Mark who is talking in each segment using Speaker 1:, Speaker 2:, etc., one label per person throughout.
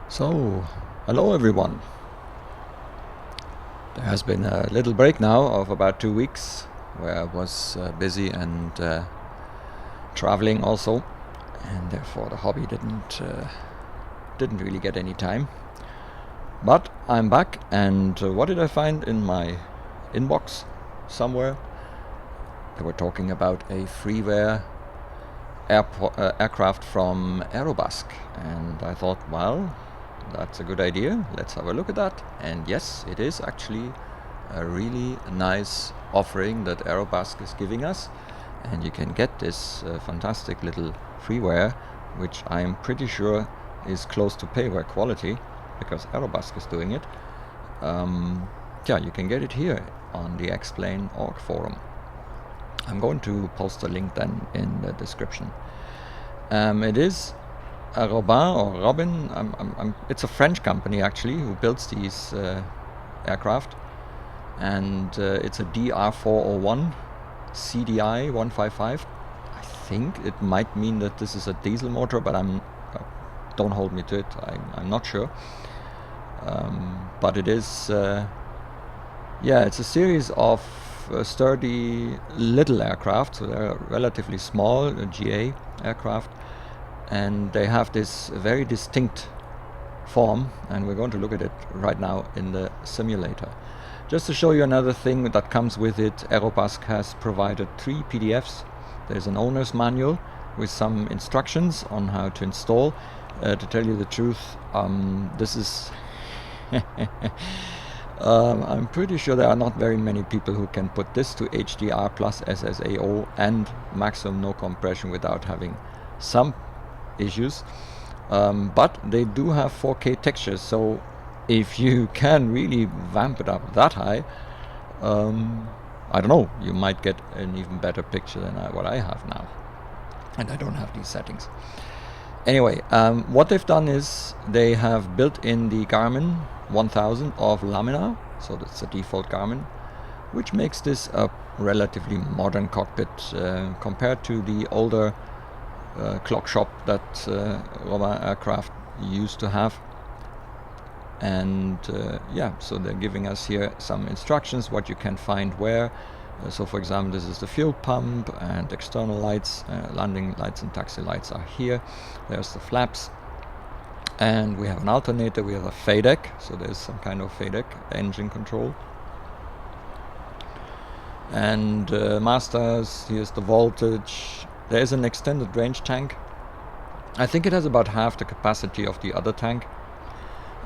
Speaker 1: So, hello everyone. There has been a little break now of about 2 weeks where I was busy and traveling also, and therefore the hobby didn't really get any time. But I'm back, and what did I find in my inbox somewhere? They were talking about a Freeware aircraft from Aerobask, and I thought, well, that's a good idea, let's have a look at that. And yes, it is actually a really nice offering that Aerobask is giving us, and you can get this fantastic little freeware, which I'm pretty sure is close to payware quality because Aerobask is doing it. Yeah, you can get it here on the Explain.org forum. I'm going to post a link then in the description. It is a Robin. It's a French company actually who builds these aircraft, and it's a DR401 CDI 155. I think it might mean that this is a diesel motor, but don't hold me to it. I'm not sure. But it is, yeah, it's a series of sturdy little aircraft, so they're relatively small GA aircraft, and they have this very distinct form, and we're going to look at it right now in the simulator. Just to show you another thing that comes with it, Aerobask has provided 3 PDFs. There's an owner's manual with some instructions on how to install. To tell you the truth, this is I'm pretty sure there are not very many people who can put this to HDR plus SSAO and maximum no compression without having some issues, but they do have 4K textures, so if you can really vamp it up that high, I don't know, you might get an even better picture than what I have now, and I don't have these settings. Anyway, what they've done is they have built in the Garmin 1000 of Lamina, so that's the default Garmin, which makes this a relatively modern cockpit compared to the older clock shop that Robin aircraft used to have. And yeah, so they're giving us here some instructions what you can find where. So for example, this is the fuel pump, and external lights, landing lights and taxi lights are here. There's the flaps, and we have an alternator, we have a FADEC, so there's some kind of FADEC engine control. And masters, here's the voltage. There is an extended range tank. I think it has about half the capacity of the other tank,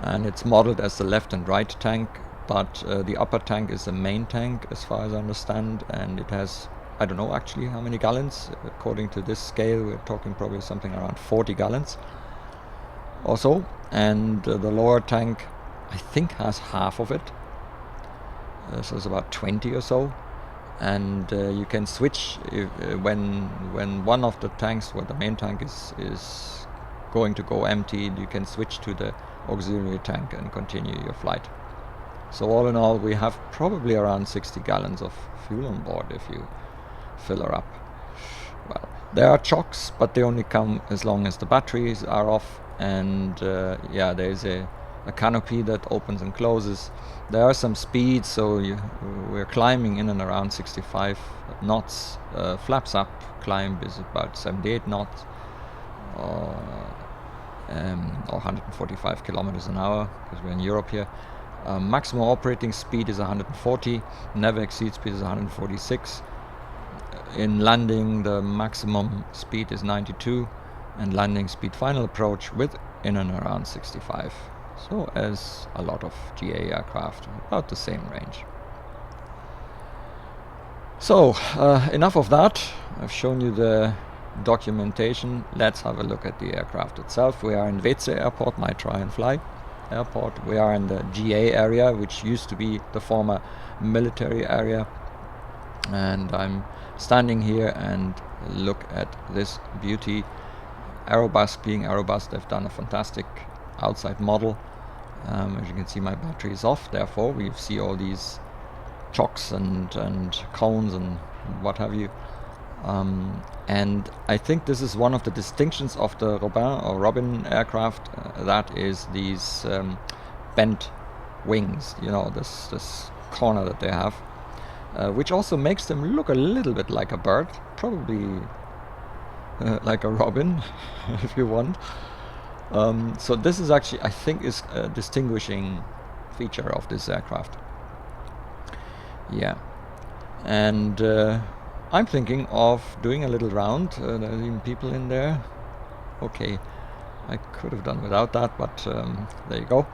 Speaker 1: and it's modeled as the left and right tank, but the upper tank is the main tank as far as I understand, and it has, I don't know actually how many gallons. According to this scale, we're talking probably something around 40 gallons or so, and the lower tank I think has half of it, so it's about 20 or so. And you can switch when one of the tanks, where the main tank is going to go empty, you can switch to the auxiliary tank and continue your flight. So all in all, we have probably around 60 gallons of fuel on board if you fill her up. Well, there are chocks, but they only come as long as the batteries are off, and yeah, there's a canopy that opens and closes. There are some speeds, so we're climbing in and around 65 knots. Flaps up climb is about 78 knots, or 145 kilometers an hour, because we're in Europe here. Maximum operating speed is 140, never exceed speed is 146. In landing, the maximum speed is 92, and landing speed final approach with in and around 65. So as a lot of GA aircraft, about the same range. So enough of that. I've shown you the documentation. Let's have a look at the aircraft itself. We are in WC Airport, my try and fly airport. We are in the GA area, which used to be the former military area, and I'm standing here and look at this beauty. Aerobask being Aerobask, they've done a fantastic outside model. As you can see, my battery is off, therefore we see all these chocks and cones and what have you. And I think this is one of the distinctions of the Robin aircraft, that is these bent wings, you know, this corner that they have, which also makes them look a little bit like a bird, probably like a robin, if you want. So this is actually, I think, is a distinguishing feature of this aircraft. Yeah, and I'm thinking of doing a little round. There's even people in there. Okay, I could have done without that, but there you go.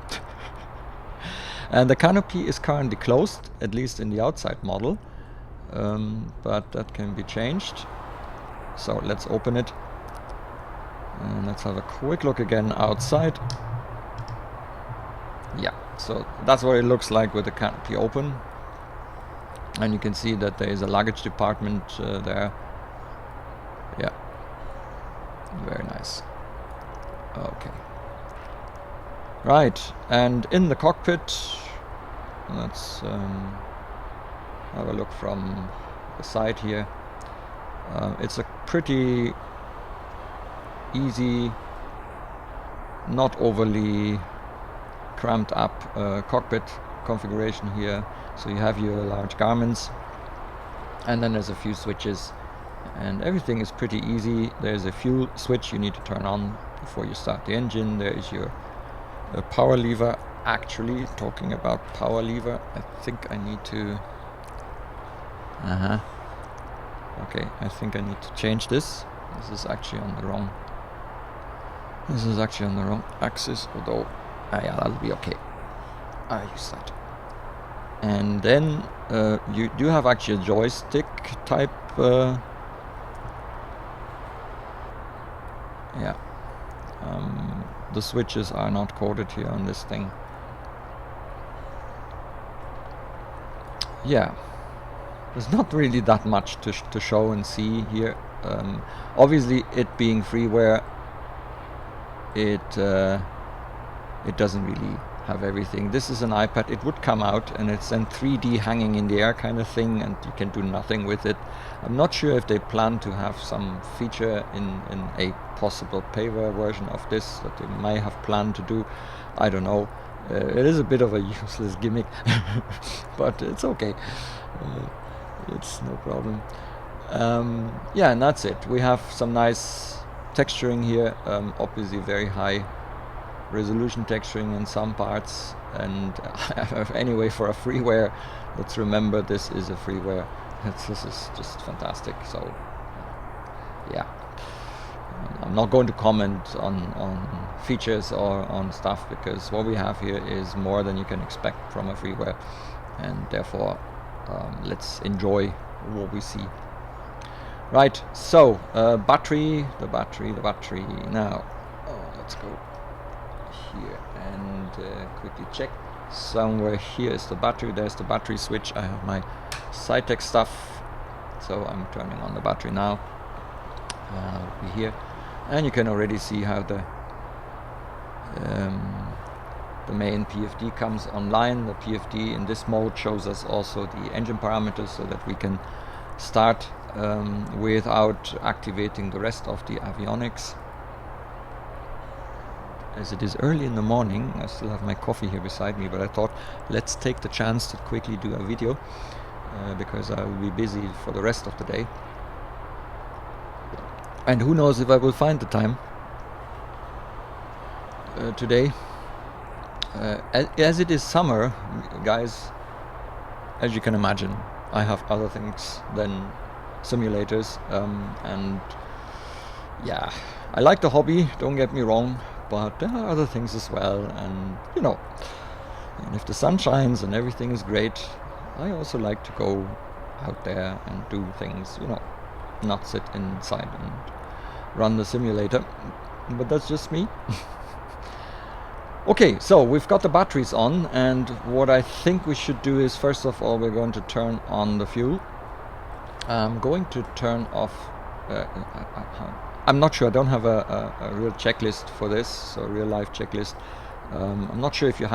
Speaker 1: And the canopy is currently closed, at least in the outside model, but that can be changed. So let's open it, and let's have a quick look again outside. Yeah, so that's what it looks like with the canopy open. And you can see that there is a luggage department there. Yeah, very nice. Okay. Right, and in the cockpit, let's have a look from the side here. It's a pretty easy, not overly cramped up cockpit configuration here. So you have your large Garmins, and then there's a few switches, and everything is pretty easy. There's a fuel switch you need to turn on before you start the engine. There is your power lever. Actually, talking about power lever, I think I need to okay, I think I need to change this. This is actually on the wrong axis, although yeah, that'll be okay. I use that. And then you do have actually a joystick type yeah, the switches are not coded here on this thing. Yeah, there's not really that much to show and see here. Obviously, it being freeware, it doesn't really have everything. This is an iPad. It would come out and it's then 3D hanging in the air kind of thing, and you can do nothing with it. I'm not sure if they plan to have some feature in a possible payware version of this that they may have planned to do. I don't know. It is a bit of a useless gimmick, but it's okay. It's no problem. Yeah, and that's it. We have some nice texturing here. Obviously very high resolution texturing in some parts, and anyway, for a freeware, let's remember this is a freeware. This is just fantastic. So yeah, I'm not going to comment on features or on stuff, because what we have here is more than you can expect from a freeware, and therefore let's enjoy what we see. Right, so the battery now. Let's go here and quickly check. Somewhere here is the battery. There's the battery switch. I have my Cytec stuff, so I'm turning on the battery now. Over here, and you can already see how the main PFD comes online. The PFD in this mode shows us also the engine parameters, so that we can start without activating the rest of the avionics. As it is early in the morning, I still have my coffee here beside me, but I thought let's take the chance to quickly do a video, because I will be busy for the rest of the day, and who knows if I will find the time today. As it is summer, guys, as you can imagine, I have other things than simulators, and yeah, I like the hobby, don't get me wrong, but there are other things as well, and you know, and if the sun shines and everything is great, I also like to go out there and do things, you know, not sit inside and run the simulator, but that's just me. Okay, so we've got the batteries on, and what I think we should do is, first of all, we're going to turn on the fuel. I'm going to turn off I'm not sure, I don't have a real checklist for this, so a real life checklist. I'm not sure if you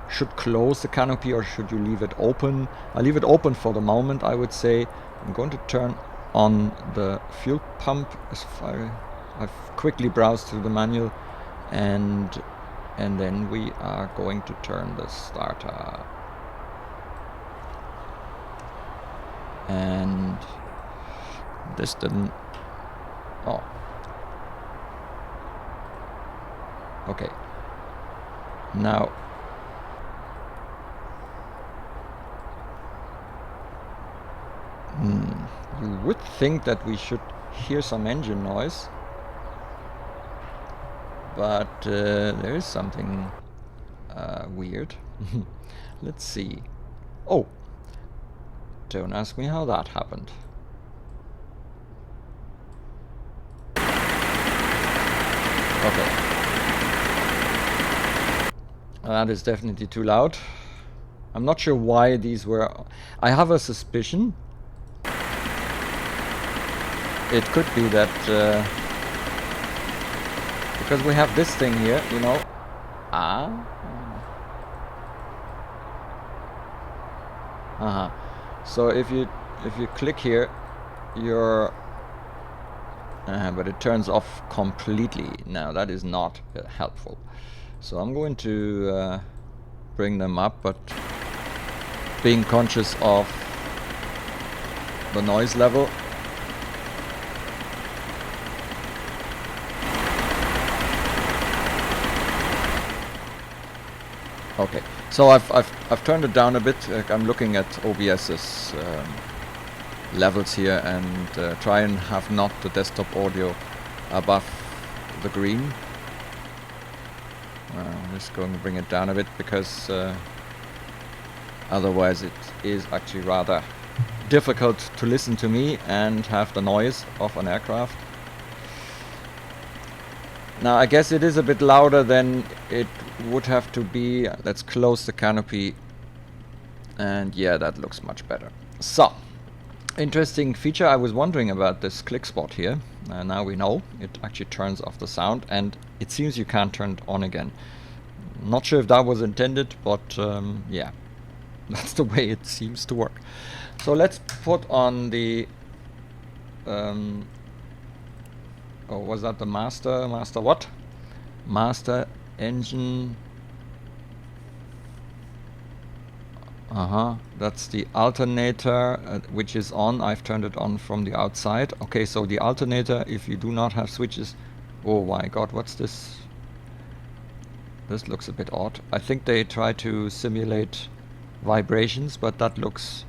Speaker 1: should close the canopy or should you leave it open. I'll leave it open for the moment, I would say. I'm going to turn on the fuel pump. I've quickly browsed through the manual, and then we are going to turn the starter. And this didn't. Oh. Okay. Now. You would think that we should hear some engine noise, but there is something weird. Let's see. Oh, don't ask me how that happened. Okay. That is definitely too loud. I'm not sure why these were. I have a suspicion. It could be that because we have this thing here, you know. So if you click here, you're but it turns off completely. Now that is not helpful. So I'm going to bring them up, but being conscious of the noise level. Okay, so I've turned it down a bit. I'm looking at OBS's levels here, and try and have not the desktop audio above the green. I'm just going to bring it down a bit, because otherwise it is actually rather difficult to listen to me and have the noise of an aircraft. Now I guess it is a bit louder than it would have to be. Let's close the canopy, and yeah, that looks much better. So, interesting feature. I was wondering about this click spot here. Now we know it actually turns off the sound, and it seems you can't turn it on again. Not sure if that was intended, but yeah, that's the way it seems to work. So let's put on the oh, was that the master what? Master engine. That's the alternator, which is on. I've turned it on from the outside. Okay, so the alternator, if you do not have switches. Oh my god, what's this? This looks a bit odd. I think they try to simulate vibrations, but that looks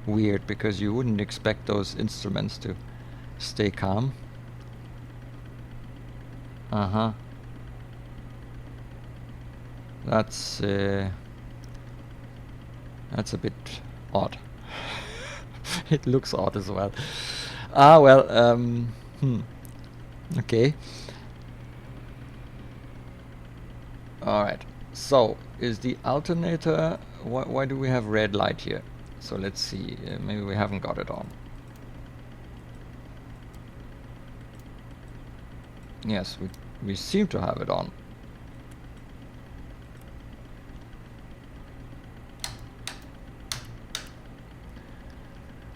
Speaker 1: weird, because you wouldn't expect those instruments to stay calm. That's a bit odd. It looks odd as well. Okay. Alright, so is the alternator, why do we have red light here? So let's see, maybe we haven't got it on. Yes, we seem to have it on.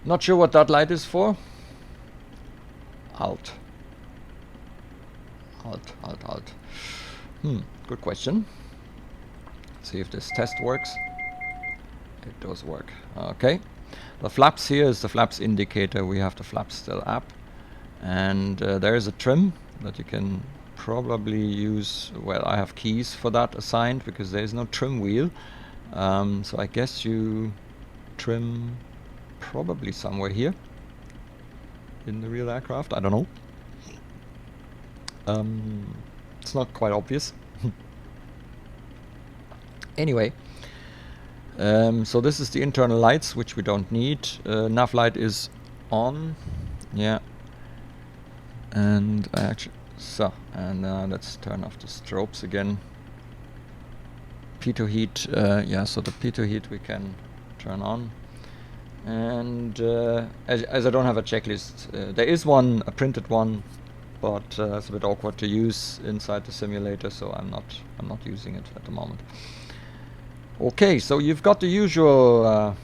Speaker 1: Not sure what that light is for. Alt. Good question. Let's see if this test works. It does work. Okay. The flaps here is the flaps indicator. We have the flaps still up. And there is a trim that you can probably use. Well, I have keys for that assigned, because there is no trim wheel. So I guess you trim probably somewhere here in the real aircraft. I don't know. It's not quite obvious. Anyway, so this is the internal lights, which we don't need. Nav light is on. Yeah. And actually, so, and let's turn off the strobes again. Pitot Heat, yeah, so the Pitot Heat we can turn on. And as I don't have a checklist, there is one, a printed one, but it's a bit awkward to use inside the simulator, so I'm not using it at the moment. Okay, so you've got the usual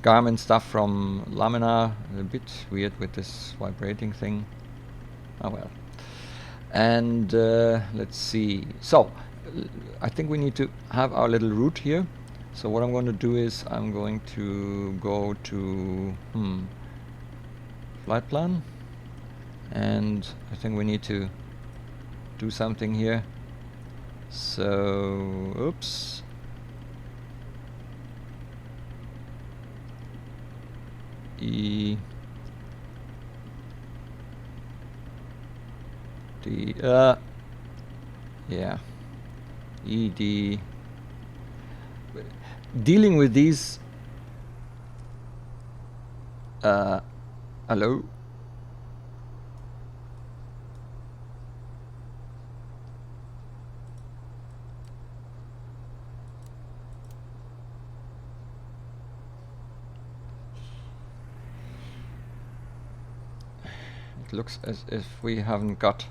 Speaker 1: Garmin stuff from Lamina. A bit weird with this vibrating thing. Oh well. And let's see. So I think we need to have our little route here. So what I'm going to do is I'm going to go to flight plan, and I think we need to do something here. So oops. E D yeah, ED. Dealing with these hello. It looks as if we haven't got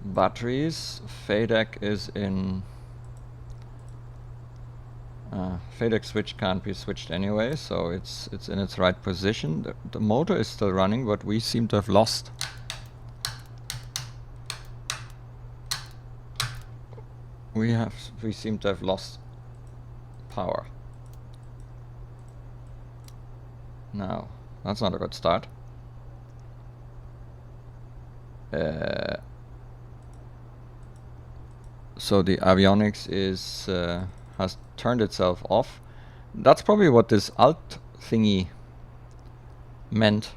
Speaker 1: batteries. FADEC is in FADEC switch can't be switched anyway, so it's in its right position. The motor is still running, but we seem to have lost we seem to have lost power. Now that's not a good start. So the avionics is has turned itself off. That's probably what this alt thingy meant.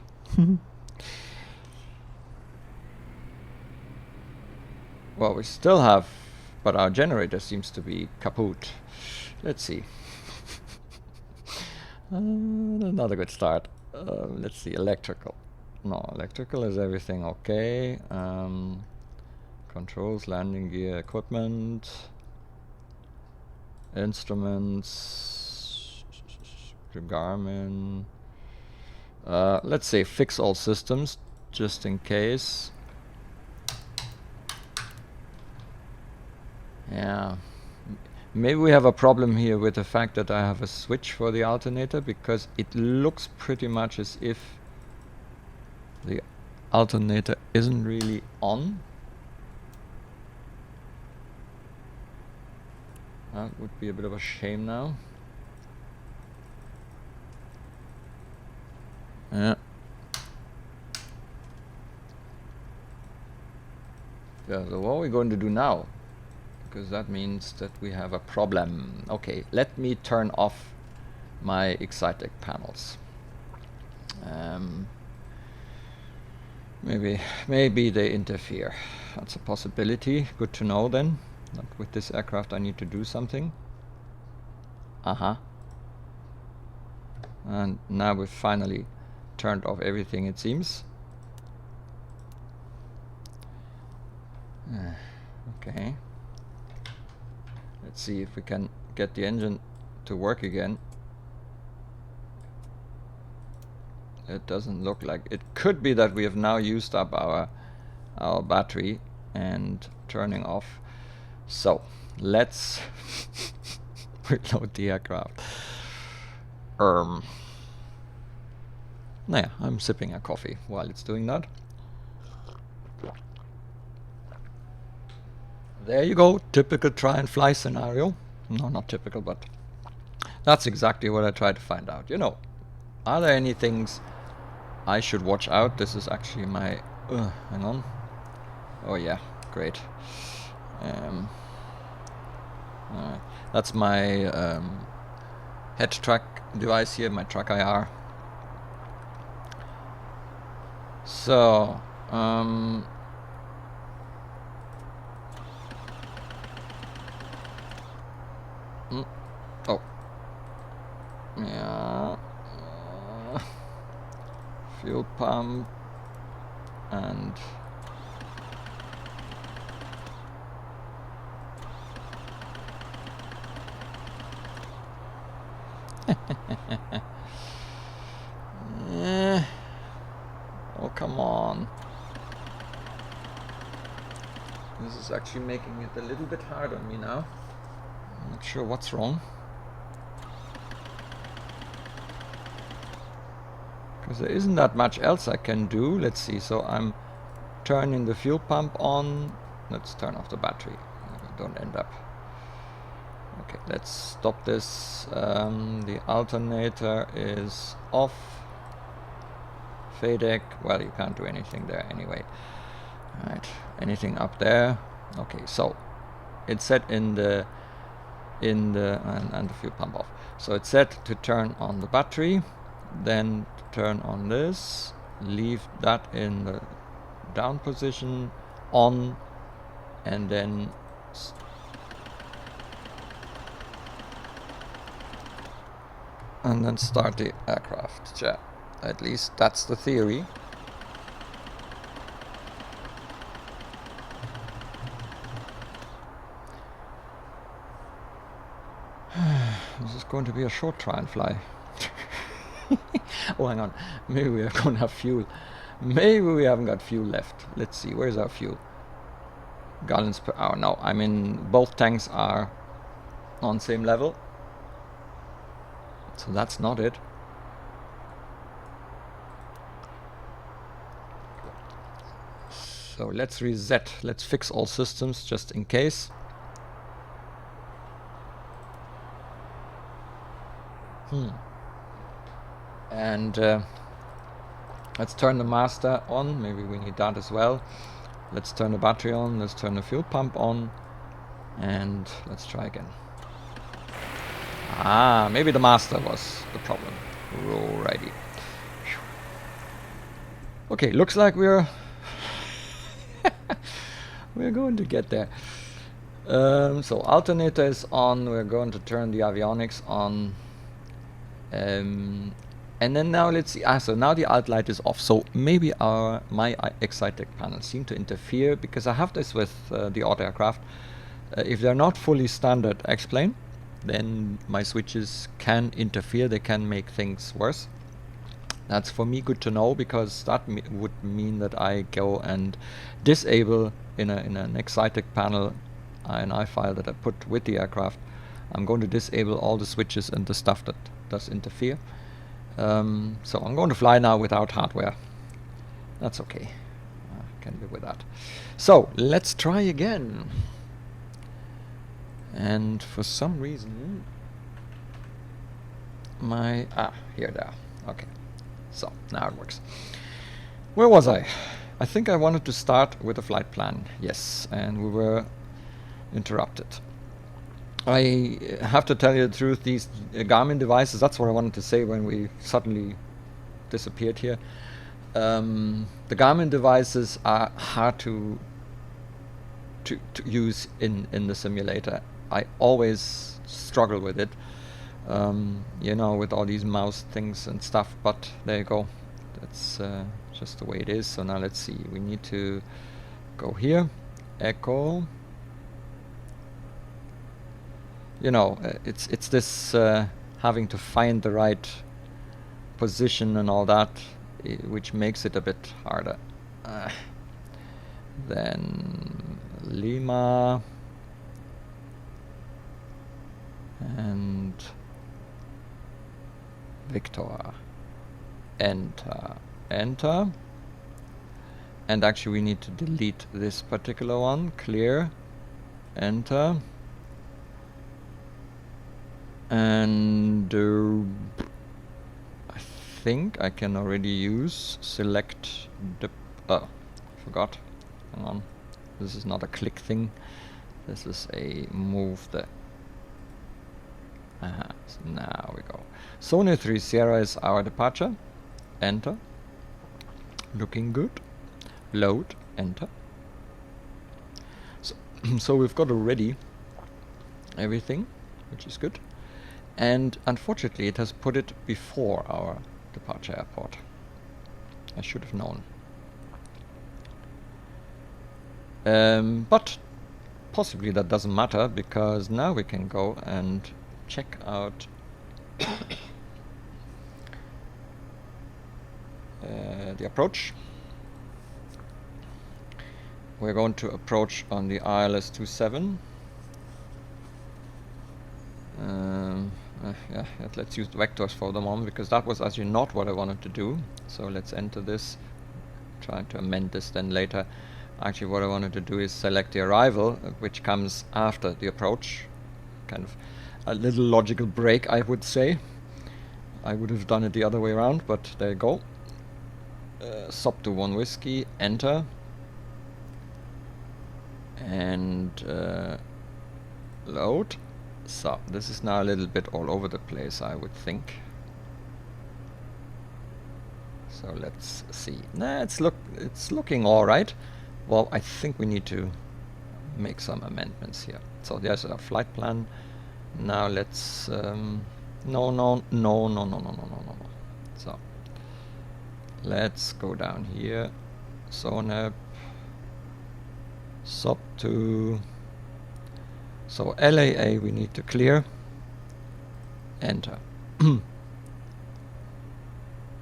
Speaker 1: Well, we still have, but our generator seems to be kaput. Let's see. Not a good start. Let's see, electrical. No, electrical is everything okay. Controls, landing gear, equipment, instruments, Garmin. Let's say fix all systems, just in case. Yeah. Maybe we have a problem here with the fact that I have a switch for the alternator, because it looks pretty much as if the alternator isn't really on. That would be a bit of a shame now. Yeah. Yeah, so what are we going to do now? Because that means that we have a problem. Okay, let me turn off my Excitec panels. Maybe they interfere. That's a possibility. Good to know then. That with this aircraft I need to do something. And now we've finally turned off everything, it seems. Okay. Let's see if we can get the engine to work again. It doesn't look like it. Could be that we have now used up our battery and turning off. So let's reload the aircraft. Naja, I'm sipping a coffee while it's doing that. There you go, typical try and fly scenario. No, not typical, but that's exactly what I tried to find out. You know, are there any things I should watch out? This is actually my, hang on. Oh yeah, great. That's my head track device here, my track IR. So, oh, yeah, fuel pump and oh, come on. This is actually making it a little bit hard on me now. I'm not sure what's wrong. because there isn't that much else I can do. Let's see. So I'm turning the fuel pump on. Let's turn off the battery. Don't end up. Okay, let's stop this. The alternator is off. FADEC. Well, you can't do anything there anyway. All right. Anything up there? Okay. So it's set in the and the fuel pump off. So it's set to turn on the battery, then turn on this, leave that in the down position, on, and then start the aircraft. Yeah, at least that's the theory. This is going to be a short try and fly. Oh, hang on. Maybe we are going to have fuel. Maybe we haven't got fuel left. Let's see. Where's our fuel? Gallons per hour. No, I mean, both tanks are on same level. So that's not it. So let's reset. Let's fix all systems just in case. And let's turn the master on. Maybe we need that as well. Let's turn the battery on. Let's turn the fuel pump on. And let's try again. Ah, maybe the master was the problem. Alrighty. Okay, looks like we're we're going to get there. So alternator is on. We're going to turn the avionics on. And then now let's see. So now the alt light is off. So maybe my Excitec panels seem to interfere, because I have this with the auto aircraft. If they're not fully standard X-plane, then my switches can interfere. They can make things worse. That's for me good to know, because that would mean that I go and disable in an Excitec panel, an I file that I put with the aircraft. I'm going to disable all the switches and the stuff that does interfere. So I'm going to fly now without hardware. That's okay. I can live with that. So let's try again. And for some reason here they are. Okay. So now it works. Where was I? I think I wanted to start with a flight plan. Yes, and we were interrupted. I have to tell you the truth, these Garmin devices, that's what I wanted to say when we suddenly disappeared here. The Garmin devices are hard to use in the simulator. I always struggle with it, you know, with all these mouse things and stuff, but there you go. That's just the way it is. So now let's see, we need to go here, echo. You know, it's this having to find the right position and all that, which makes it a bit harder. Then Lima and Victor. Enter. And actually we need to delete this particular one. Clear. Enter. And I think I can already use select the forgot. Hang on. This is not a click thing. This is a move the so now we go. Sony 3 Sierra is our departure. Enter. Looking good. Load. Enter. So we've got already everything, which is good. And unfortunately it has put it before our departure airport. I should have known. But possibly that doesn't matter, because now we can go and check out the approach. We're going to approach on the ILS 27. Yeah, let's use vectors for the moment, because that was actually not what I wanted to do. So let's enter this, try to amend this then later. Actually what I wanted to do is select the arrival, which comes after the approach. Kind of a little logical break, I would say. I would have done it the other way around, but there you go. Sub to 1 whiskey, enter. And load. So this is now a little bit all over the place, I would think. So let's see. Nah, it's looking all right. Well, I think we need to make some amendments here. So there's a flight plan. Now let's no. So let's go down here. Zonep sub to, so LAA we need to clear. Enter.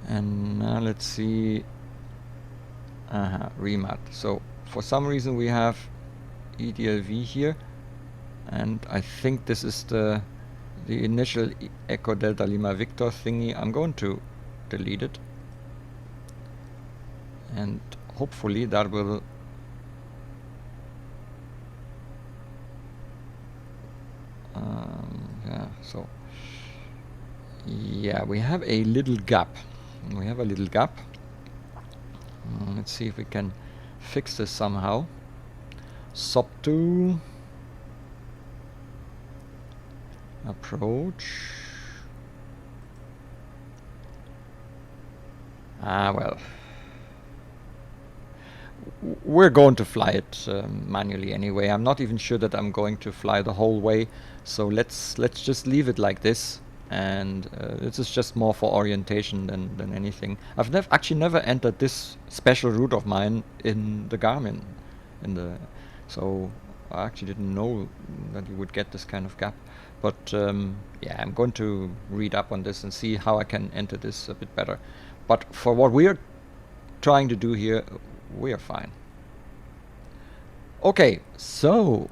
Speaker 1: And now let's see. Remat. So for some reason we have EDLV here, and I think this is the initial Echo Delta Lima Victor thingy. I'm going to delete it, and hopefully that will yeah, so yeah, we have a little gap. Let's see if we can fix this somehow. Sub to approach. Well, we're going to fly it manually anyway. I'm not even sure that I'm going to fly the whole way, so let's just leave it like this. And this is just more for orientation than anything. I've actually never entered this special route of mine in the Garmin, so I actually didn't know that you would get this kind of gap. But yeah, I'm going to read up on this and see how I can enter this a bit better. But for what we're trying to do here, we are fine. Okay, so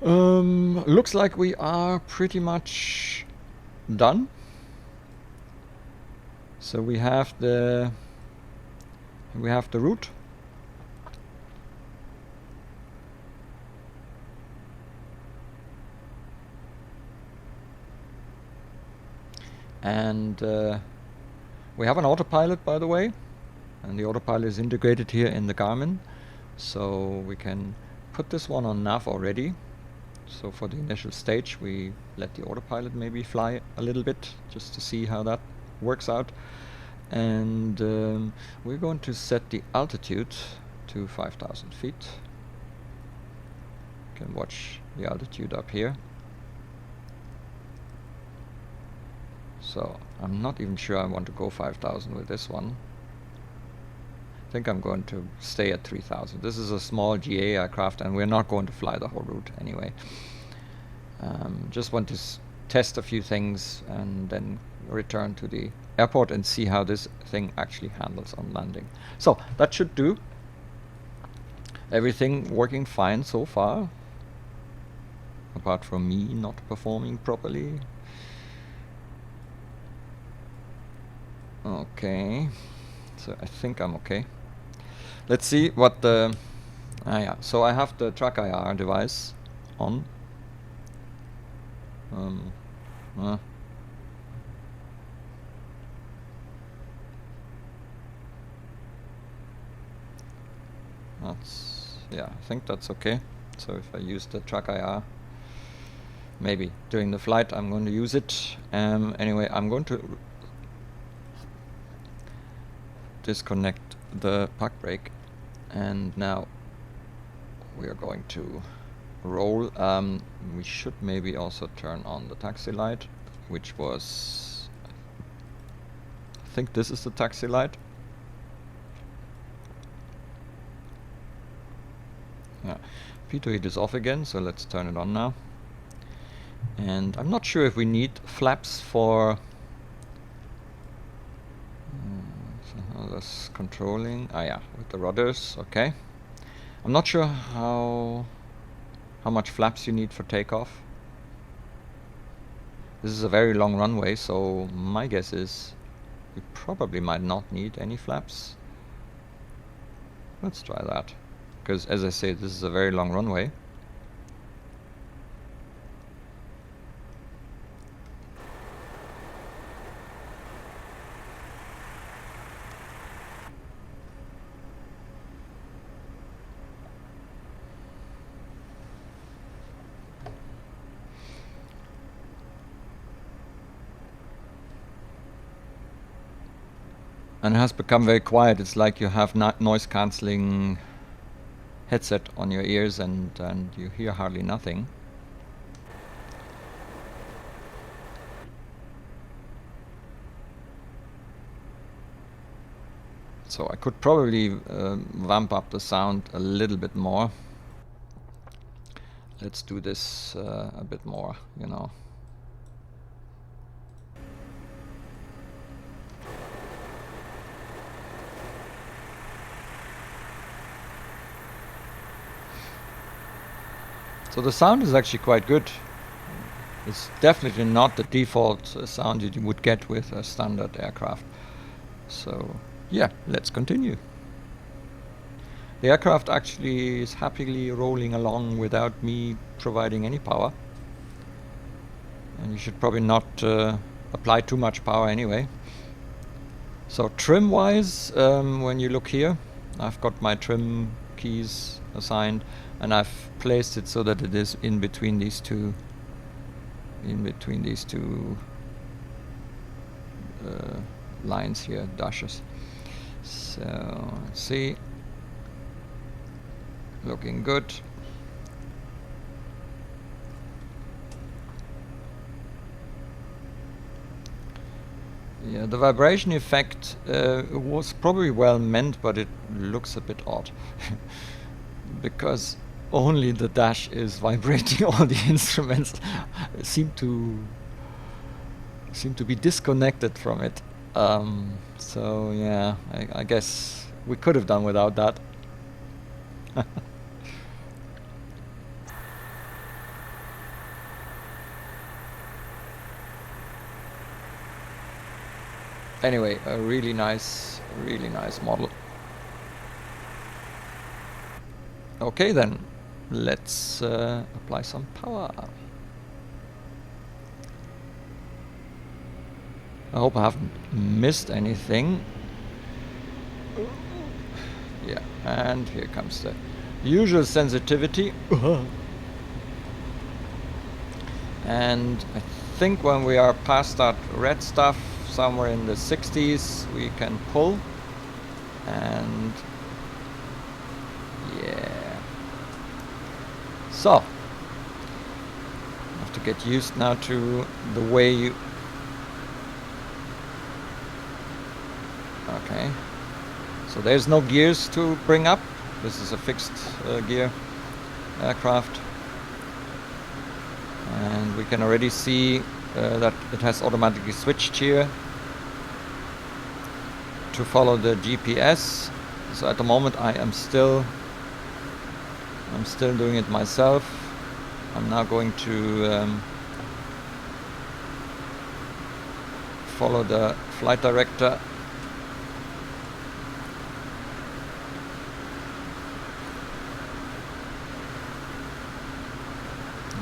Speaker 1: looks like we are pretty much done. So we have the route. And we have an autopilot, by the way, and the autopilot is integrated here in the Garmin, so we can put this one on nav already. So for the initial stage we let the autopilot maybe fly a little bit just to see how that works out. And we're going to set the altitude to 5,000 feet. You can watch the altitude up here. So I'm not even sure I want to go 5,000 with this one. I think I'm going to stay at 3,000. This is a small GA aircraft and we're not going to fly the whole route anyway. Just want to test a few things and then return to the airport and see how this thing actually handles on landing. So that should do. Everything working fine so far, apart from me not performing properly. Okay, so I think I'm okay. Let's see what the yeah, so I have the track IR device on. That's, yeah, I think that's okay. So if I use the track IR, maybe during the flight I'm going to use it. Anyway, I'm going to disconnect the park brake, and now we are going to roll. We should maybe also turn on the taxi light, which was, I think this is the taxi light. Yeah, Pitot Heat is off again, so let's turn it on now. And I'm not sure if we need flaps for less controlling. Yeah, with the rudders. Okay, I'm not sure how much flaps you need for takeoff. This is a very long runway, so my guess is we probably might not need any flaps. Let's try that, because as I say, this is a very long runway. And it has become very quiet. It's like you have noise cancelling headset on your ears and you hear hardly nothing. So I could probably vamp up the sound a little bit more. Let's do this a bit more, you know. So the sound is actually quite good. It's definitely not the default sound that you would get with a standard aircraft. So yeah, let's continue. The aircraft actually is happily rolling along without me providing any power. And you should probably not apply too much power anyway. So trim wise, when you look here, I've got my trim keys assigned, and I've placed it so that it is in between these two lines here, dashes. So let's see, looking good. Yeah, the vibration effect was probably well meant, but it looks a bit odd because only the dash is vibrating. All the instruments seem to be disconnected from it. So yeah, I guess we could have done without that. Anyway, a really nice model. Okay then, let's apply some power. I hope I haven't missed anything. Yeah, and here comes the usual sensitivity. And I think when we are past that red stuff, somewhere in the 60s, we can pull. And yeah. So, I have to get used now to the way you... Okay. So there's no gears to bring up. This is a fixed gear aircraft. And we can already see that it has automatically switched here to follow the GPS. So at the moment I'm still doing it myself. I'm now going to follow the flight director.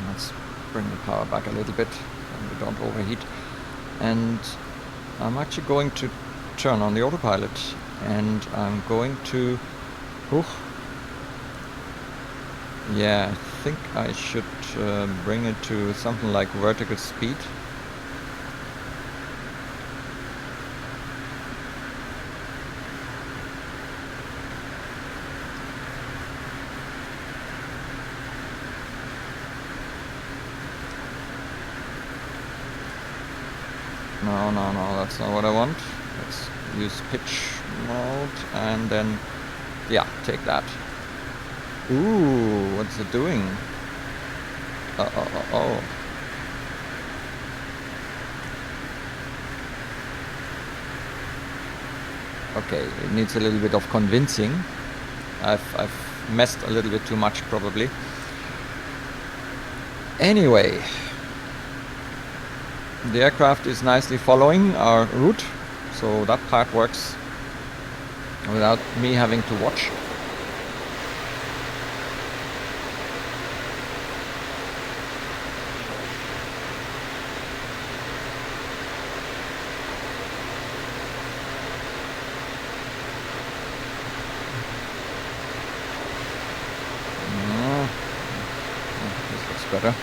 Speaker 1: Let's bring the power back a little bit and we don't overheat. And I'm actually going to turn on the autopilot, and I'm going to... Yeah, I think I should bring it to something like vertical speed. No, that's not what I want. Let's use pitch mode and then, yeah, take that. Ooh, what's it doing? Oh. Okay, it needs a little bit of convincing. I've messed a little bit too much probably. Anyway. The aircraft is nicely following our route, so that part works without me having to watch. This looks better.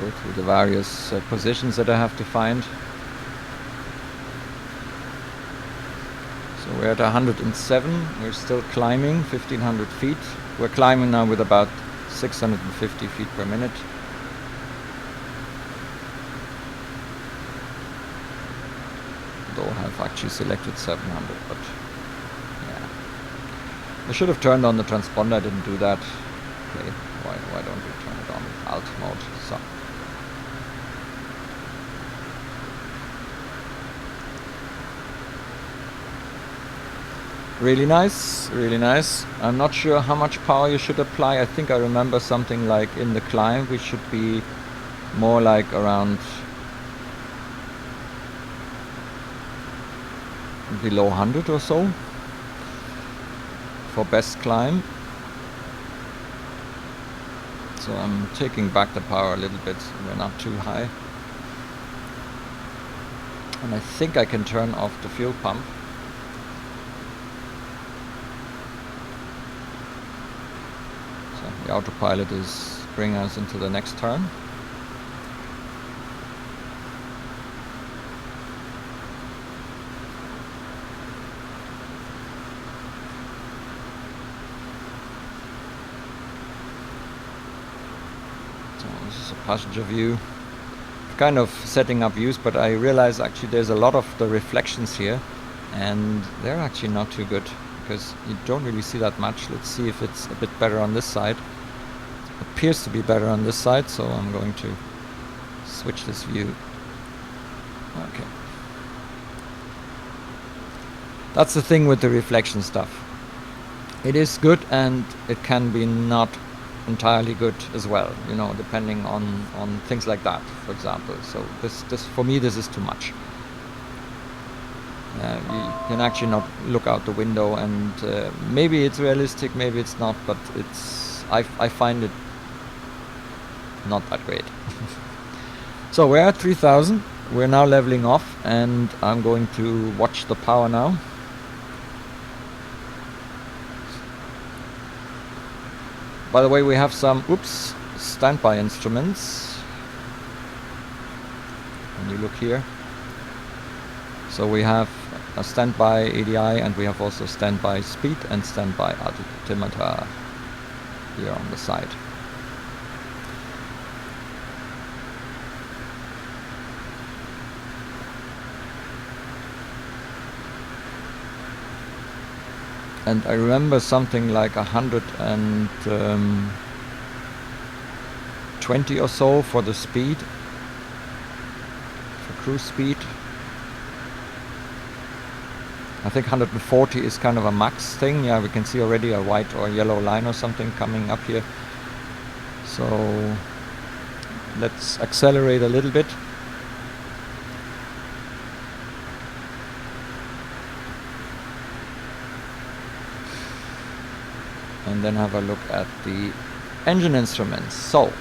Speaker 1: Go through the various positions that I have to find. So we're at 107, we're still climbing 1500 feet. We're climbing now with about 650 feet per minute. Though I have actually selected 700, but yeah. I should have turned on the transponder, I didn't do that. Okay, why don't we turn it on with alt mode? So. Really nice, really nice. I'm not sure how much power you should apply. I think I remember something like in the climb we should be more like around below 100 or so for best climb. So I'm taking back the power a little bit, we're not too high. And I think I can turn off the fuel pump. The autopilot is bringing us into the next turn. So this is a passenger view. Kind of setting up views, but I realize actually there's a lot of the reflections here and they're actually not too good because you don't really see that much. Let's see if it's a bit better on this side. Appears to be better on this side, so I'm going to switch this view. Okay. That's the thing with the reflection stuff. It is good and it can be not entirely good as well, you know, depending on things like that, for example. So this for me this is too much. You can actually not look out the window, and maybe it's realistic, maybe it's not, but it's I find it not that great. So we're at 3000, we're now leveling off, and I'm going to watch the power now. By the way, we have some standby instruments. When you look here, so we have a standby ADI, and we have also standby speed and standby altimeter here on the side. And I remember something like 120 or so for the speed, for cruise speed. I think 140 is kind of a max thing. Yeah, we can see already a white or yellow line or something coming up here. So let's accelerate a little bit. And then have a look at the engine instruments. So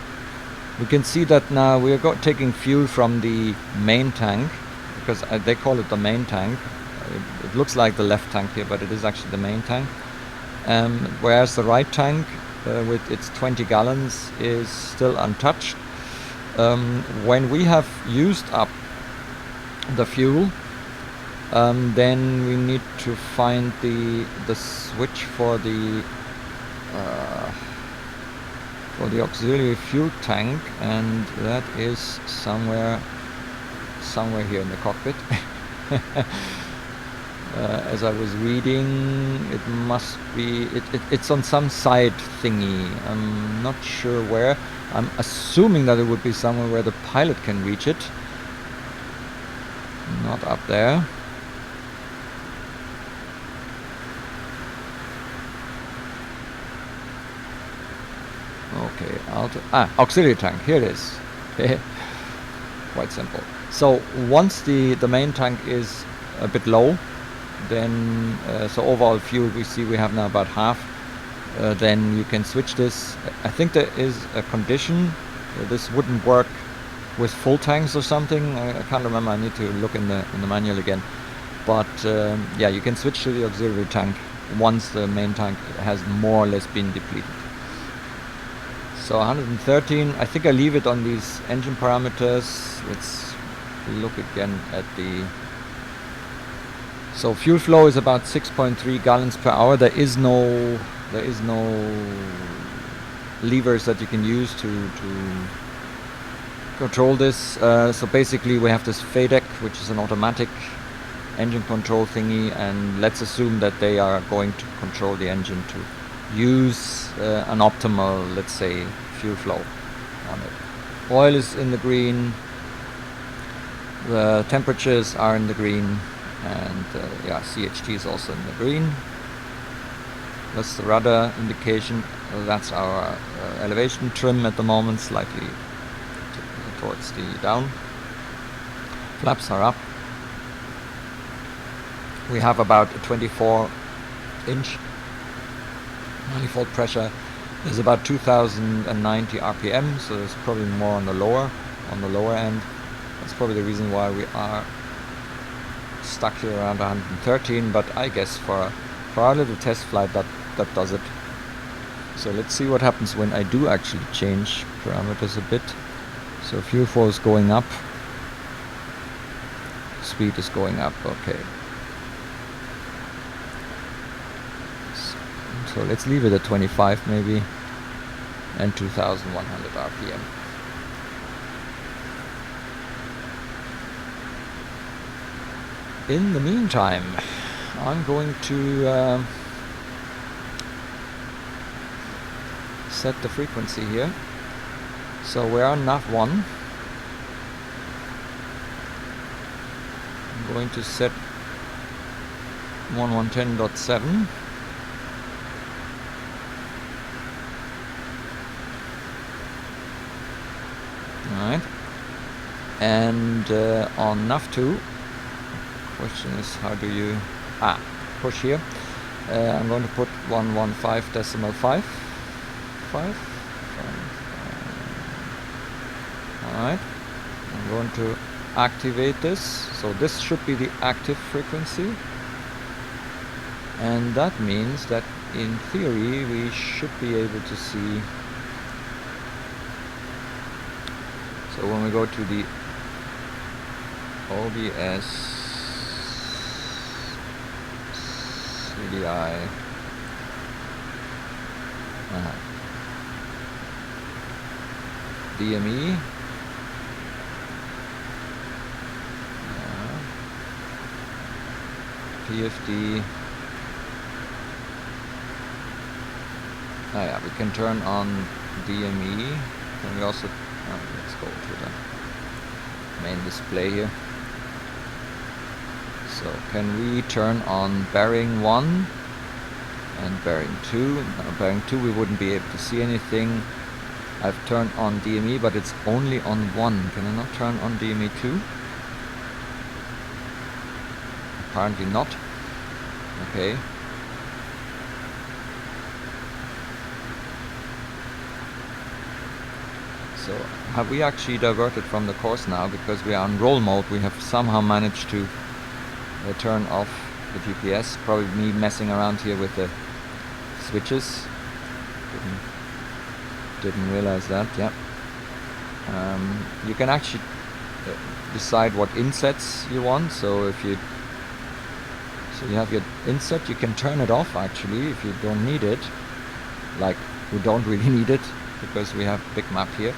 Speaker 1: we can see that now we are taking fuel from the main tank, because they call it the main tank. It looks like the left tank here, but it is actually the main tank. Whereas the right tank with its 20 gallons is still untouched. When we have used up the fuel, then we need to find the switch for the auxiliary fuel tank, and that is somewhere here in the cockpit. As I was reading, it must be it's on some side thingy. I'm not sure where. I'm assuming that it would be somewhere where the pilot can reach it. Not up there. Okay, auxiliary tank, here it is. Quite simple. So once the main tank is a bit low, then so overall fuel we see we have now about half, then you can switch this. I think there is a condition, this wouldn't work with full tanks or something. I can't remember, I need to look in the manual again. But yeah, you can switch to the auxiliary tank once the main tank has more or less been depleted. So 113, I think I leave it on these engine parameters. Let's look again at the... So fuel flow is about 6.3 gallons per hour. There is no levers that you can use to control this. So basically we have this FADEC, which is an automatic engine control thingy, and let's assume that they are going to control the engine to use an optimal, let's say, fuel flow on it. Oil is in the green, the temperatures are in the green, and yeah, CHT is also in the green. That's the rudder indication. That's our elevation trim at the moment, slightly towards the down. Flaps are up. We have about a 24-inch manifold pressure. There's about 2090 RPM, so there's probably more on the lower end. That's probably the reason why we are stuck here around 113. But I guess for our little test flight, that does it. So let's see what happens when I do actually change parameters a bit. So fuel flow is going up, speed is going up. Okay. So let's leave it at 25 maybe, and 2100 RPM. In the meantime, I'm going to set the frequency here. So we're on nav 1. I'm going to set 1110.7. Alright, and on nav2, question is how do you push here. I'm going to put 115.5. Alright, I'm going to activate this, so this should be the active frequency, and that means that in theory we should be able to see. So when we go to the OBS CDI, DME, PFD, yeah, we can turn on DME. Can we also let's go to the main display here. So can we turn on bearing 1 and bearing 2? No, bearing 2 we wouldn't be able to see anything. I've turned on DME, but it's only on 1. Can I not turn on DME 2? Apparently not. Okay. So have we actually diverted from the course now? Because we are on roll mode, we have somehow managed to turn off the GPS. Probably me messing around here with the switches. Didn't realize that. Yeah. You can actually decide what insets you want. So if you have your inset, you can turn it off actually if you don't need it. Like we don't really need it because we have big map here.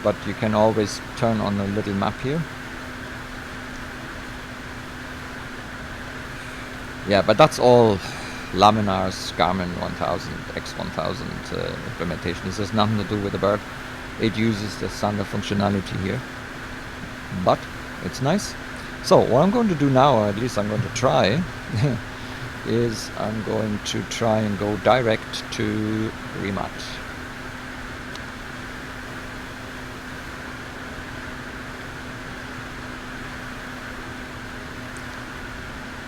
Speaker 1: But you can always turn on a little map here. Yeah, but that's all Laminar's Garmin 1000, X1000 implementation. This has nothing to do with the bird. It uses the standard functionality here. But it's nice. So what I'm going to do now, or at least I'm going to try, is I'm going to try and go direct to remat.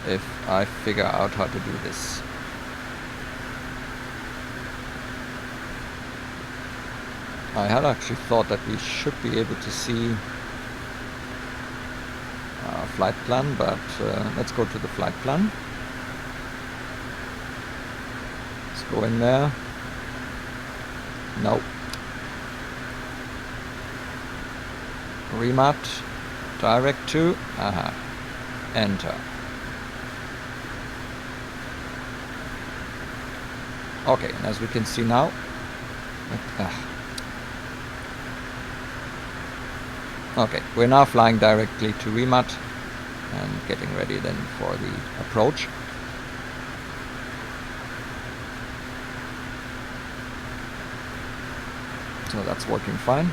Speaker 1: if I figure out how to do this. I had actually thought that we should be able to see our flight plan, but let's go to the flight plan. Let's go in there. No. Remat, direct to, enter. Okay, and as we can see now, okay, we're now flying directly to Remat and getting ready then for the approach. So that's working fine.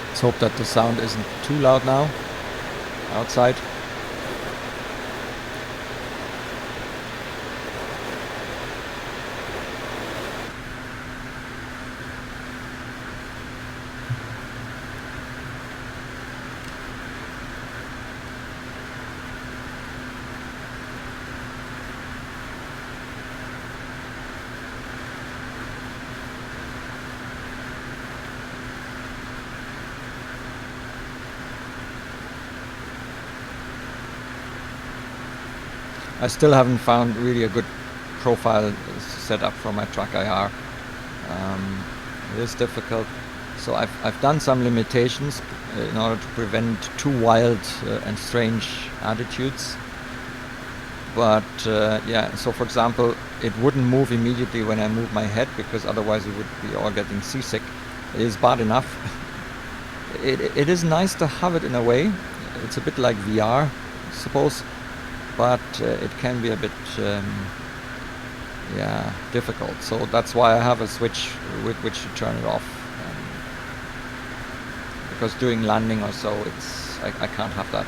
Speaker 1: Let's hope that the sound isn't too loud now outside. I still haven't found really a good profile setup for my track IR. It is difficult. So I've done some limitations in order to prevent too wild and strange attitudes. But yeah, so for example, it wouldn't move immediately when I move my head, because otherwise we would be all getting seasick. It is bad enough. It is nice to have it in a way. It's a bit like VR, I suppose. But it can be a bit yeah, difficult. So that's why I have a switch with which to turn it off. Because doing landing or so, I can't have that.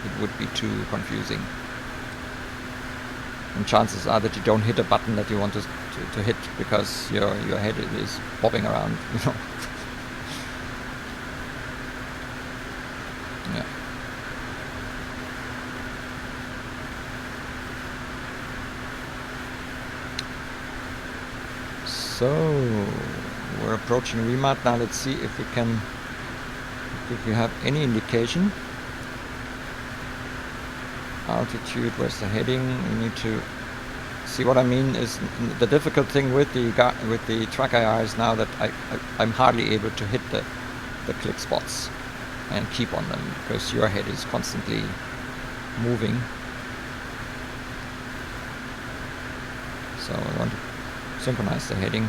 Speaker 1: It would be too confusing. And chances are that you don't hit a button that you want to hit, because your head is bobbing around, you know. Yeah. So we're approaching Remat now. Let's see if we have any indication. Altitude, where's the heading? We need to see. What I mean is, the difficult thing with the track IR is now that I'm hardly able to hit the click spots and keep on them, because your head is constantly moving. So I want to synchronize the heading,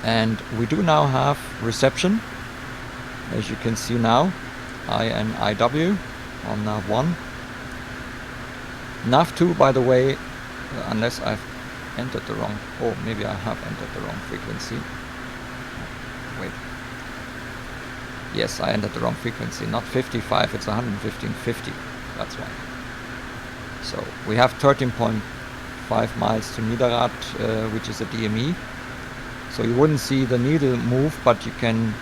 Speaker 1: and we do now have reception, as you can see now. INIW on nav1. Nav2, by the way, unless I've entered the wrong, oh, maybe I have entered the wrong frequency. Wait. Yes, I entered the wrong frequency, not 55, it's 115.50. That's why. So we have 13.5 miles to Niederrad, which is a DME. So you wouldn't see the needle move, but you can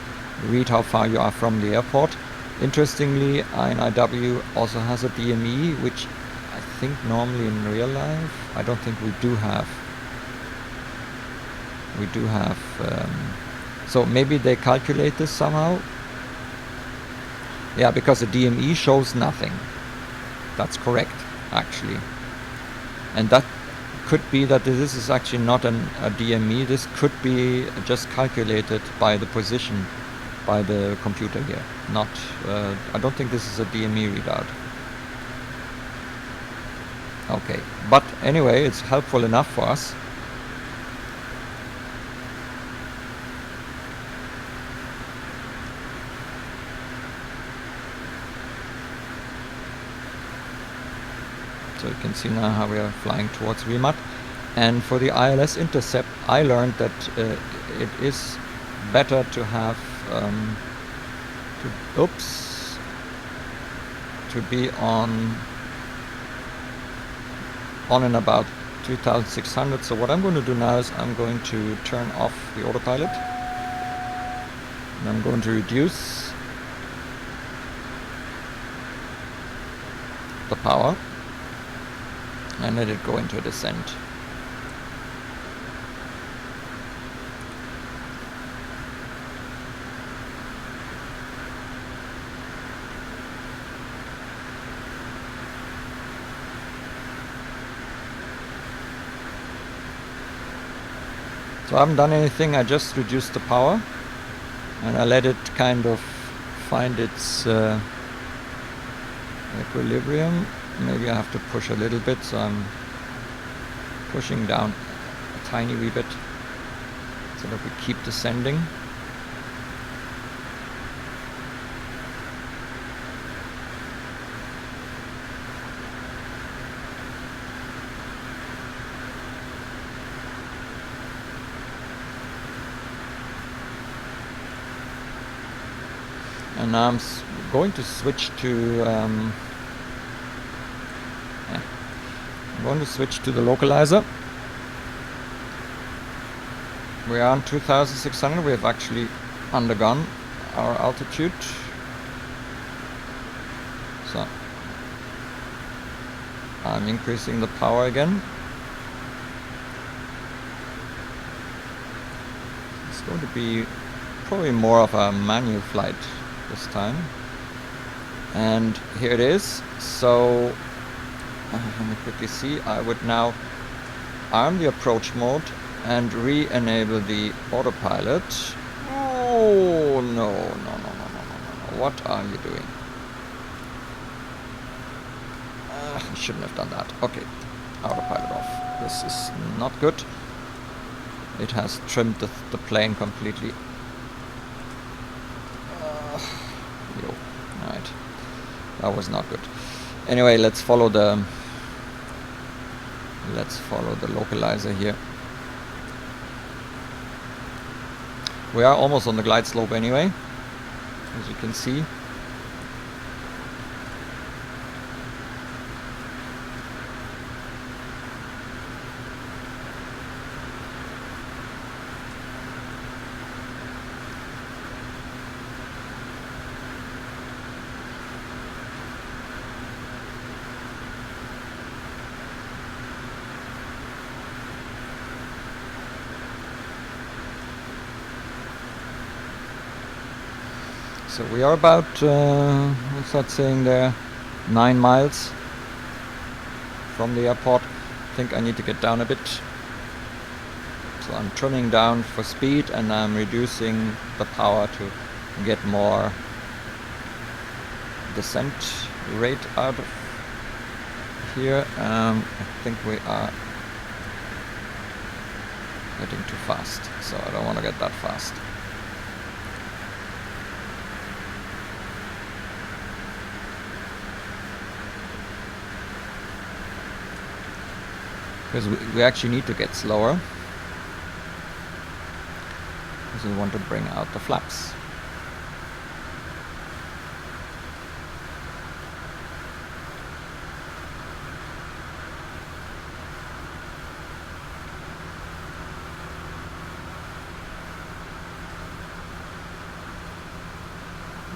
Speaker 1: read how far you are from the airport. Interestingly, INIW also has a DME, which I think normally in real life, I don't think we do have. So maybe they calculate this somehow. Yeah, because the DME shows nothing. That's correct, actually. And that could be that this is actually not a DME. This could be just calculated by the position by the computer here. Not, I don't think this is a DME readout. Okay, but anyway, it's helpful enough for us. So you can see now how we are flying towards Remat. And for the ILS intercept, I learned that it is better to have to be on on and about 2600. So what I'm going to do now is I'm going to turn off the autopilot, and I'm going to reduce the power and let it go into a descent. So I haven't done anything, I just reduced the power and I let it kind of find its equilibrium. Maybe I have to push a little bit, so I'm pushing down a tiny wee bit so that we keep descending. And now I'm going to switch to I'm going to switch to the localizer. We are on 2600. We have actually undergone our altitude. So I'm increasing the power again. It's going to be probably more of a manual flight this time. And here it is. So let me quickly see. I would now arm the approach mode and re-enable the autopilot. Oh no, no, no, no, no, no, no. What are you doing? I shouldn't have done that. Okay, autopilot off. This is not good. It has trimmed the plane completely. Alright, that was not good. Anyway, let's follow the localizer here. We are almost on the glide slope anyway, as you can see. So we are about, what's that saying there, 9 miles from the airport. I think I need to get down a bit. So I'm trimming down for speed and I'm reducing the power to get more descent rate out of here. I think we are getting too fast, so I don't want to get that fast. Because we actually need to get slower, because we want to bring out the flaps.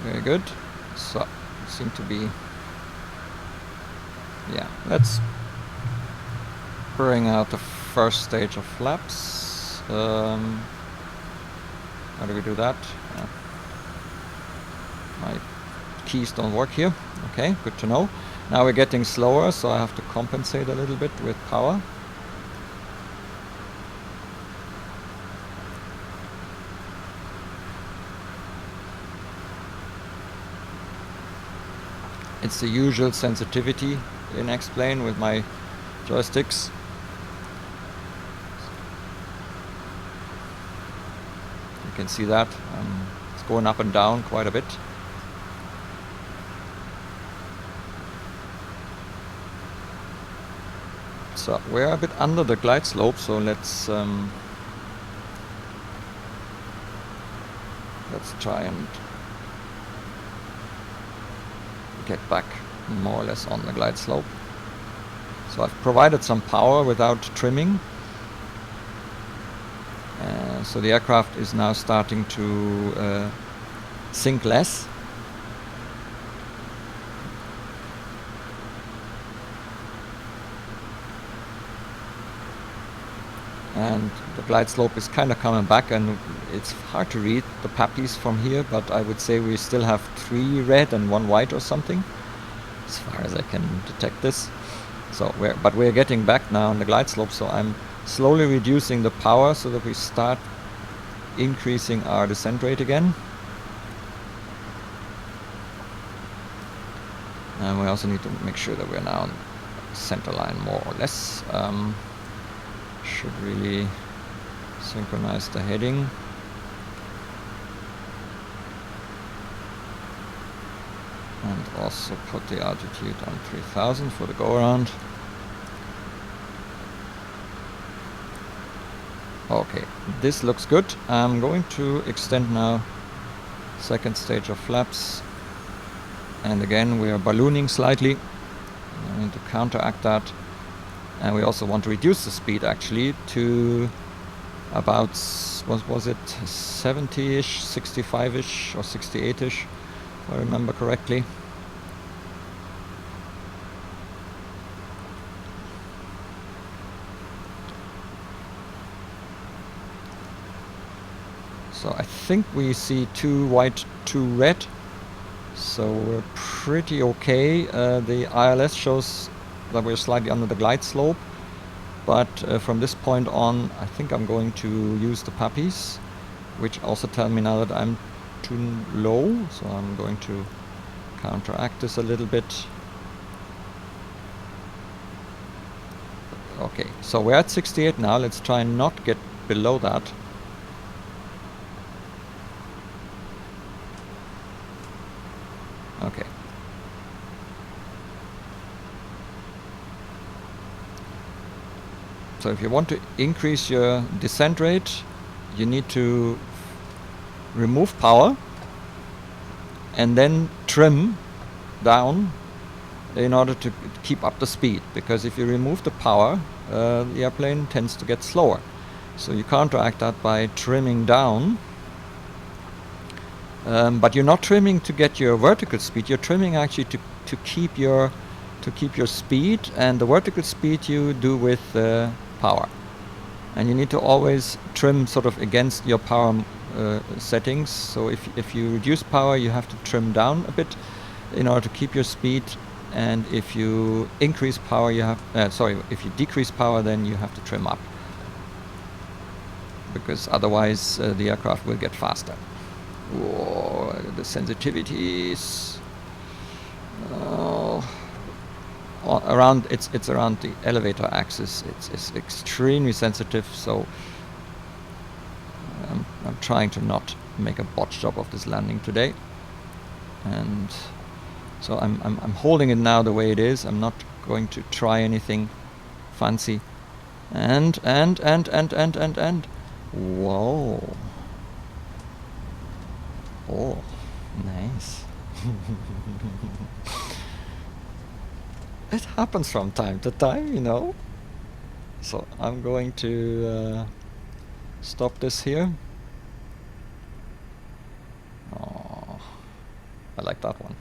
Speaker 1: Very good. So, seem to be, yeah, let's bring out the first stage of flaps. How do we do that? My keys don't work here. Okay, good to know. Now we're getting slower, so I have to compensate a little bit with power. It's the usual sensitivity in X-Plane with my joysticks. You can see that it's going up and down quite a bit. So we're a bit under the glide slope, so let's try and get back more or less on the glide slope. So I've provided some power without trimming. So the aircraft is now starting to sink less. And the glide slope is kind of coming back, and it's hard to read the pappies from here, but I would say we still have 3 red and 1 white or something, as far as I can detect this. So we're getting back now on the glide slope, so I'm slowly reducing the power so that we start increasing our descent rate again. And we also need to make sure that we're now on center line more or less. Should really synchronize the heading. And also put the altitude on 3000 for the go around. Okay, this looks good. I'm going to extend now second stage of flaps. And again, we are ballooning slightly. I need to counteract that. And we also want to reduce the speed actually to about, what was it, 70-ish, 65-ish or 68-ish, if I remember correctly. So I think we see 2 white, 2 red. So we're pretty okay. The ILS shows that we're slightly under the glide slope, but from this point on I think I'm going to use the puppies, which also tell me now that I'm too low, so I'm going to counteract this a little bit. Okay, so we're at 68 now. Let's try and not get below that. Okay. So if you want to increase your descent rate, you need to remove power and then trim down in order to keep up the speed. Because if you remove the power, the airplane tends to get slower. So you counteract that by trimming down. But you're not trimming to get your vertical speed. You're trimming actually to keep your speed, and the vertical speed you do with power. And you need to always trim sort of against your power settings. So if you reduce power, you have to trim down a bit in order to keep your speed. And if you increase power, you have if you decrease power, then you have to trim up, because otherwise the aircraft will get faster. Whoa, the sensitivities. Oh. Around it's around the elevator axis. It's extremely sensitive. So I'm trying to not make a botch job of this landing today, and so I'm holding it now the way it is. I'm not going to try anything fancy. And whoa. Oh, nice. It happens from time to time, you know. So I'm going to stop this here. Oh, I like that one.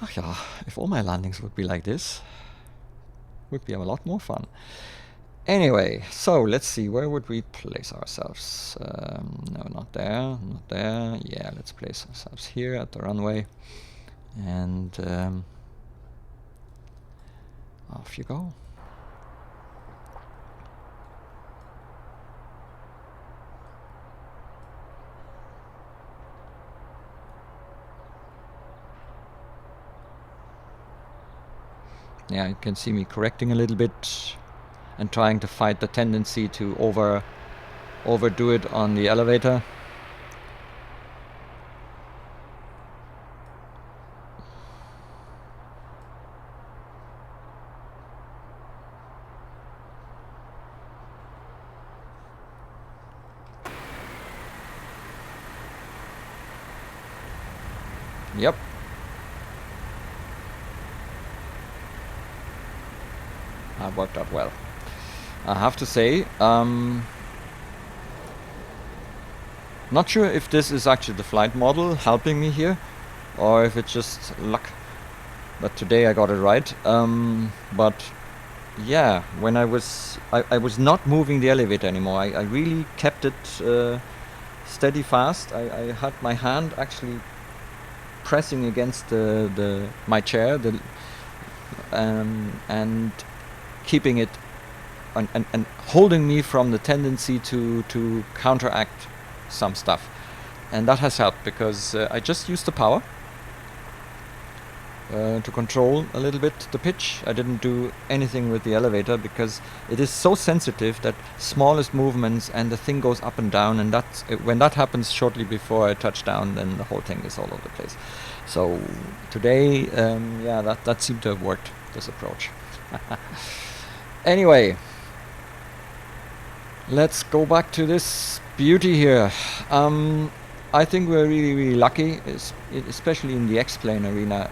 Speaker 1: Ach ja, if all my landings would be like this, would be a lot more fun. Anyway, so let's see, where would we place ourselves? No, not there, not there. Yeah, let's place ourselves here at the runway. And off you go. Yeah, you can see me correcting a little bit and trying to fight the tendency to overdo it on the elevator. Yep. worked out well. I have to say, not sure if this is actually the flight model helping me here, or if it's just luck. But today I got it right. But yeah, when I was not moving the elevator anymore. I really kept it steady fast. I had my hand actually pressing against my chair, and keeping it and holding me from the tendency to counteract some stuff. And that has helped, because I just used the power to control a little bit the pitch. I didn't do anything with the elevator, because it is so sensitive that smallest movements and the thing goes up and down, and that's when that happens shortly before I touch down, then the whole thing is all over the place. So today, yeah, that seemed to have worked, this approach. Anyway, let's go back to this beauty here. I think we're really lucky, especially in the X-Plane arena.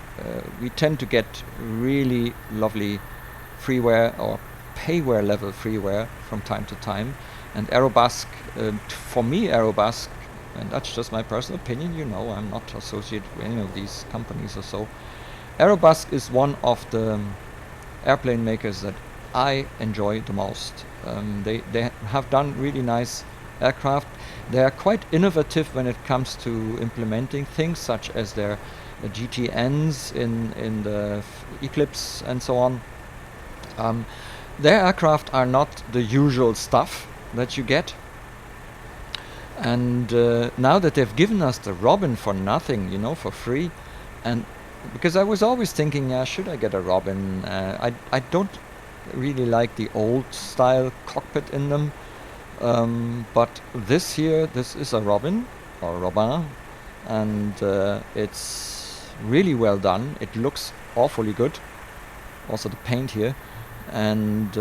Speaker 1: We tend to get really lovely freeware or payware level freeware from time to time. And Aerobask, for me, Aerobask, and that's just my personal opinion, you know, I'm not associated with any of these companies or so. Aerobask is one of the airplane makers that I enjoy the most. They have done really nice aircraft. They are quite innovative when it comes to implementing things, such as their GTNs in the Eclipse and so on. Their aircraft are not the usual stuff that you get. And now that they've given us the Robin for nothing, you know, for free, and because I was always thinking, yeah, should I get a Robin? I don't really like the old style cockpit in them. But this is a Robin, or Robin, and it's really well done. It looks awfully good. Also the paint here, and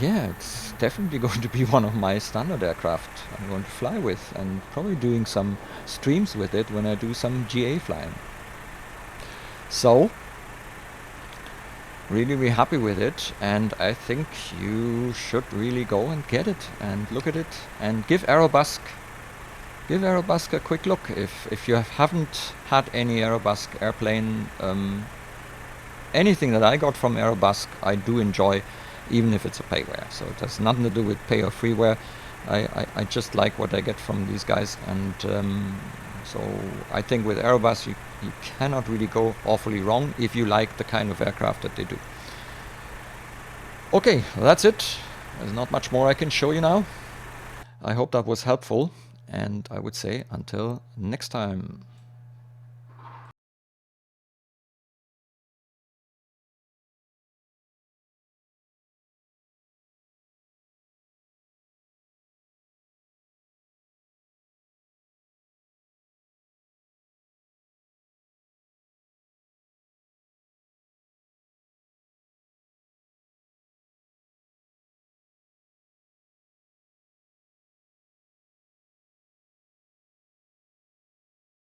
Speaker 1: yeah, it's definitely going to be one of my standard aircraft I'm going to fly with, and probably doing some streams with it when I do some GA flying. So really happy with it, and I think you should really go and get it and look at it and give Aerobask a quick look if you haven't had any Aerobask airplane. Anything that I got from Aerobask I do enjoy, even if it's a payware, so it has nothing to do with pay or freeware. I just like what I get from these guys, and so I think with Aerobask you cannot really go awfully wrong if you like the kind of aircraft that they do. Okay, that's it. There's not much more I can show you now. I hope that was helpful, and I would say until next time.